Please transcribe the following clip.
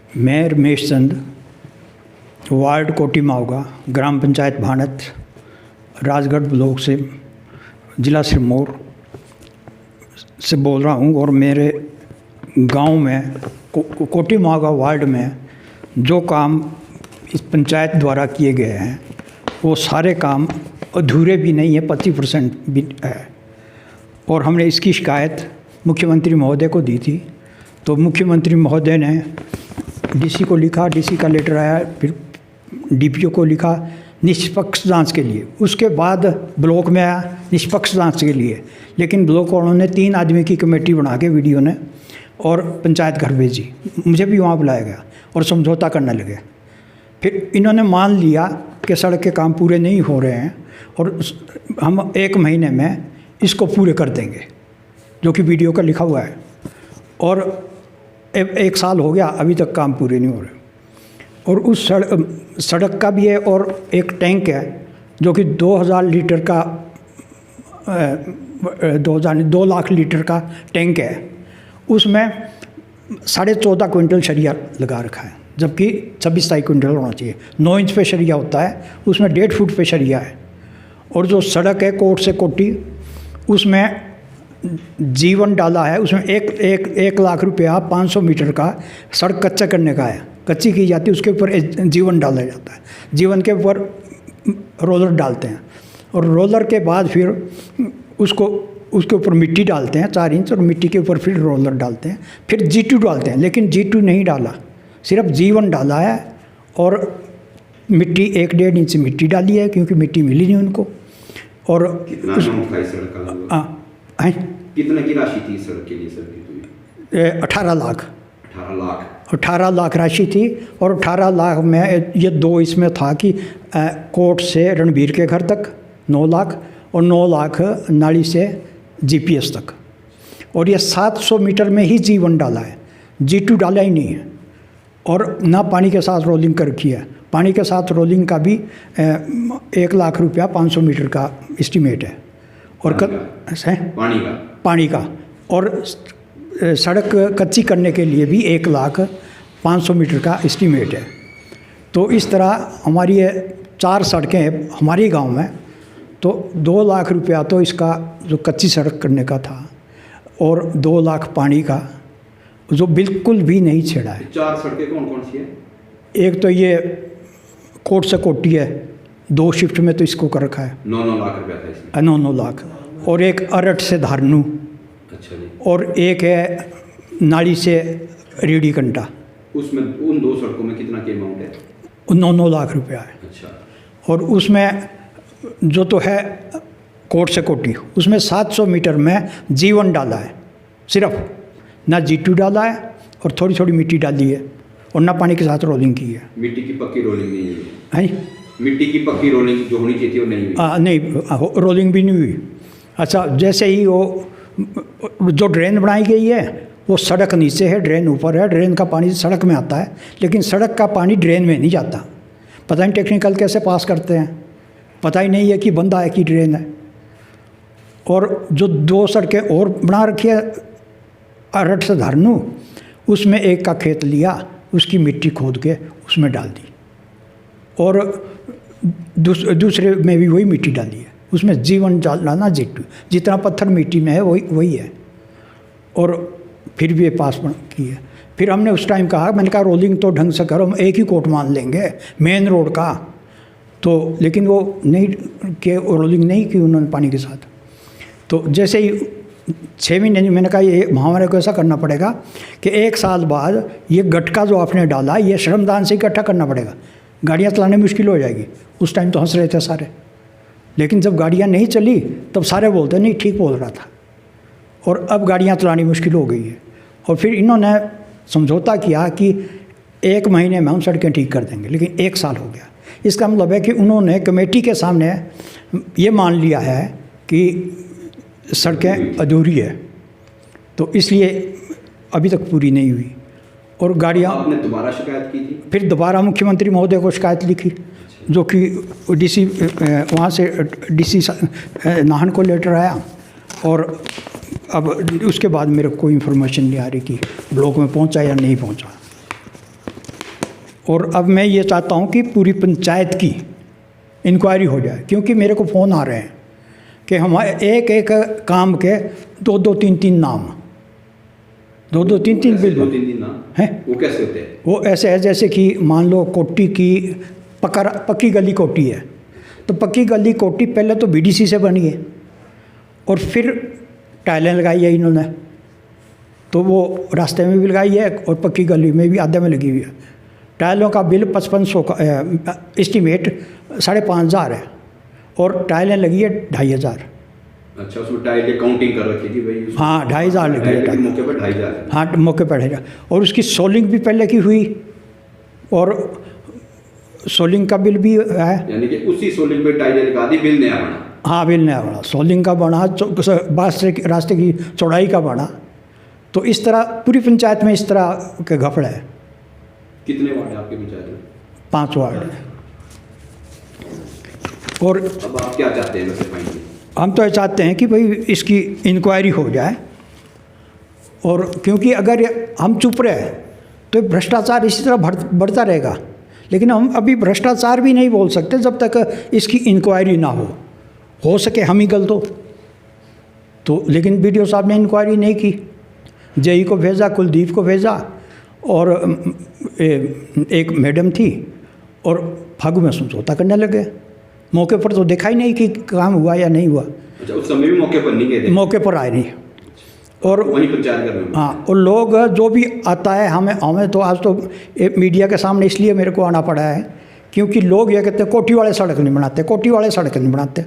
मैं रमेश चंद, वार्ड कोटी मावगा, ग्राम पंचायत भानत, राजगढ़ ब्लॉक से, ज़िला सिरमौर से बोल रहा हूँ। और मेरे गांव में कोटी मावगा वार्ड में जो काम इस पंचायत द्वारा किए गए हैं वो सारे काम अधूरे भी नहीं है, 25% भी है। और हमने इसकी शिकायत मुख्यमंत्री महोदय को दी थी, तो मुख्यमंत्री महोदय ने डीसी को लिखा, डीसी का लेटर आया, फिर डीपीओ को लिखा निष्पक्ष जांच के लिए। उसके बाद ब्लॉक में आया निष्पक्ष जांच के लिए, लेकिन ब्लॉक वालों ने 3 आदमी की कमेटी बना के वीडियो ने और पंचायत घर भेजी। मुझे भी वहाँ बुलाया गया और समझौता करने लगे। फिर इन्होंने मान लिया कि सड़क के काम पूरे नहीं हो रहे हैं और हम 1 महीने में इसको पूरे कर देंगे, जो कि वीडियो का लिखा हुआ है। और 1 साल हो गया, अभी तक काम पूरे नहीं हो रहे। और उस सड़क का भी है और एक टैंक है जो कि 2000 लीटर का 2 लाख लीटर का टैंक है। उसमें 14.5 क्विंटल सरिया लगा रखा है, जबकि 26-27 क्विंटल होना चाहिए। 9 इंच पे सरिया होता है, उसमें 1.5 फुट पे सरिया है। और जो सड़क है कोट से कोटी, उसमें जीवन डाला है, उसमें 1 लाख रुपया 500 मीटर का सड़क कच्चा करने का है, कच्ची की जाती है, उसके ऊपर जीवन डाला जाता है। जीवन के ऊपर रोलर डालते हैं और रोलर के बाद फिर उसके ऊपर मिट्टी डालते हैं 4 इंच, और मिट्टी के ऊपर फिर रोलर डालते हैं, फिर G2 डालते हैं। लेकिन G2 नहीं डाला, सिर्फ जीवन डाला है। और मिट्टी 1-1.5 इंच मिट्टी डाली है, क्योंकि मिट्टी मिली नहीं उनको। और कितना कितने की राशि थी सड़क के लिए? सर 18 लाख 18 लाख राशि थी। और 18 लाख में ये 2 इसमें था कि कोर्ट से रणबीर के घर तक 9 लाख, और 9 लाख नाली से GPS तक। और ये 700 मीटर में ही जीवन डाला है, G2 डाला ही नहीं है। और ना पानी के साथ रोलिंग कर रखी है। पानी के साथ रोलिंग का भी 1 लाख रुपया 500 मीटर का एस्टीमेट है। और पानी का और सड़क कच्ची करने के लिए भी 1 लाख 500 मीटर का एस्टीमेट है। तो इस तरह हमारी ये 4 सड़कें हैं हमारे गांव में। तो 2 लाख रुपया तो इसका जो कच्ची सड़क करने का था, और 2 लाख पानी का, जो बिल्कुल भी नहीं छेड़ा है। 4 सड़कें कौन कौन सी है? एक तो ये कोट से कोटी है, 2 शिफ्ट में तो इसको कर रखा है। 9 लाख रुपया था इसमें। 9 लाख। और एक अरट से धारनू। अच्छा जी। और एक है नाली से रेडी कंटा। उसमें उन 2 सड़कों में कितना के अमाउंट है? 9 लाख रुपया है। अच्छा। और उसमें जो तो है कोट से कोटी, उसमें 700 मीटर में जीवन डाला है, सिर्फ ना G2 डाला है, और थोड़ी थोड़ी मिट्टी डाली है, और ना पानी के साथ रोलिंग की है। मिट्टी की पक्की रोलिंग नहीं हुई है? मिट्टी की पक्की रोलिंग जो होनी चाहिए थी वो नहीं हुई। नहीं, रोलिंग भी नहीं हुई। अच्छा, जैसे ही वो जो ड्रेन बनाई गई है वो सड़क नीचे है, ड्रेन ऊपर है। ड्रेन का पानी सड़क में आता है, लेकिन सड़क का पानी ड्रेन में नहीं जाता। पता नहीं टेक्निकल कैसे पास करते हैं, पता ही नहीं है कि बंदा है कि ड्रेन है। और जो 2 सड़कें और बना रखी है अरट से धारनू, उसमें एक का खेत लिया, उसकी मिट्टी खोद के उसमें डाल दी, और दूसरे में भी वही मिट्टी डाली है। उसमें जीवन डालना G2, जितना पत्थर मिट्टी में है वही है। और फिर भी ये पास की है। फिर हमने उस टाइम कहा, मैंने कहा रोलिंग तो ढंग से करो, हम एक ही कोट मान लेंगे मेन रोड का। तो लेकिन वो नहीं कि रोलिंग नहीं की उन्होंने पानी के साथ। तो जैसे ही 6 महीने, मैंने कहा ये हमारे को ऐसा करना पड़ेगा कि 1 साल बाद ये गटका जो आपने डाला ये श्रमदान से इकट्ठा करना पड़ेगा, गाड़ियाँ चलाने में मुश्किल हो जाएगी। उस टाइम तो हंस रहे थे सारे, लेकिन जब गाड़ियाँ नहीं चली तब सारे बोलते नहीं ठीक बोल रहा था। और अब गाड़ियाँ चलानी मुश्किल हो गई है। और फिर इन्होंने समझौता किया कि 1 महीने में हम सड़कें ठीक कर देंगे, लेकिन 1 साल हो गया। इसका मतलब है कि उन्होंने कमेटी के सामने ये मान लिया है कि सड़कें अधूरी है, तो इसलिए अभी तक पूरी नहीं हुई। और गाड़ियाँ, आपने दोबारा शिकायत की थी? फिर दोबारा मुख्यमंत्री महोदय को शिकायत लिखी, जो कि डीसी वहाँ से डीसी नाहन को लेटर आया। और अब उसके बाद मेरे को कोई इन्फॉर्मेशन नहीं आ रही कि ब्लॉक में पहुंचा या नहीं पहुंचा। और अब मैं ये चाहता हूँ कि पूरी पंचायत की इंक्वायरी हो जाए, क्योंकि मेरे को फ़ोन आ रहे हैं कि हमारे एक एक काम के 2-2-3-3 नाम, 2-2-3-3 बिल 2-3 ना हैं। वो कैसे होते हैं? वो ऐसे है जैसे कि मान लो कोटी की पक्की गली कोटी है, तो पक्की गली कोटी पहले तो बीडीसी से बनी है और फिर टाइलें लगाई है इन्होंने, तो वो रास्ते में भी लगाई है और पक्की गली में भी आधे में लगी हुई है। टाइलों का बिल 5500 का एस्टीमेट 5,500 है और टाइलें लगी है 2,500। अच्छा, उसमें टाइल की काउंटिंग कर रखी थी भाई? हाँ 2,500 लगी है टाइल। मौके पर 2,500? हाँ मौके पर 2,500। और उसकी सोलिंग भी पहले की हुई और सोलिंग का बिल भी है। यानी कि उसी सोलिंग पे टाइल लगा दी, बिल नया बना? हाँ बिल नया बना, सोलिंग का बना, रास्ते की चौड़ाई का बना। तो इस तरह पूरी पंचायत में इस तरह के घपड़ है। कितने वार्ड है आपके पंचायत में? 5 वार्ड। और अब आप क्या चाहते हैं वैसे फाइनली? हम तो ये चाहते हैं कि भाई इसकी इंक्वायरी हो जाए, और क्योंकि अगर हम चुप रहे तो भ्रष्टाचार इसी तरह बढ़ता रहेगा। लेकिन हम अभी भ्रष्टाचार भी नहीं बोल सकते जब तक इसकी इंक्वायरी ना हो सके हम ही गलत हो तो। लेकिन बीडीओ साहब ने इंक्वायरी नहीं की, जेई को भेजा, कुलदीप को भेजा, और एक मैडम थी और फागू में समझौता करने लगे। मौके पर तो देखा ही नहीं कि काम हुआ या नहीं हुआ। अच्छा, उस समय भी मौके पर नहीं गए थे? मौके पर आए नहीं। और वहीं पंचायत कर रहे हैं? हाँ, और लोग जो भी आता है हमें तो आज तो मीडिया के सामने इसलिए मेरे को आना पड़ा है क्योंकि लोग ये कहते हैं कोठी वाले सड़क नहीं बनाते, कोठी वाले सड़क नहीं बनाते।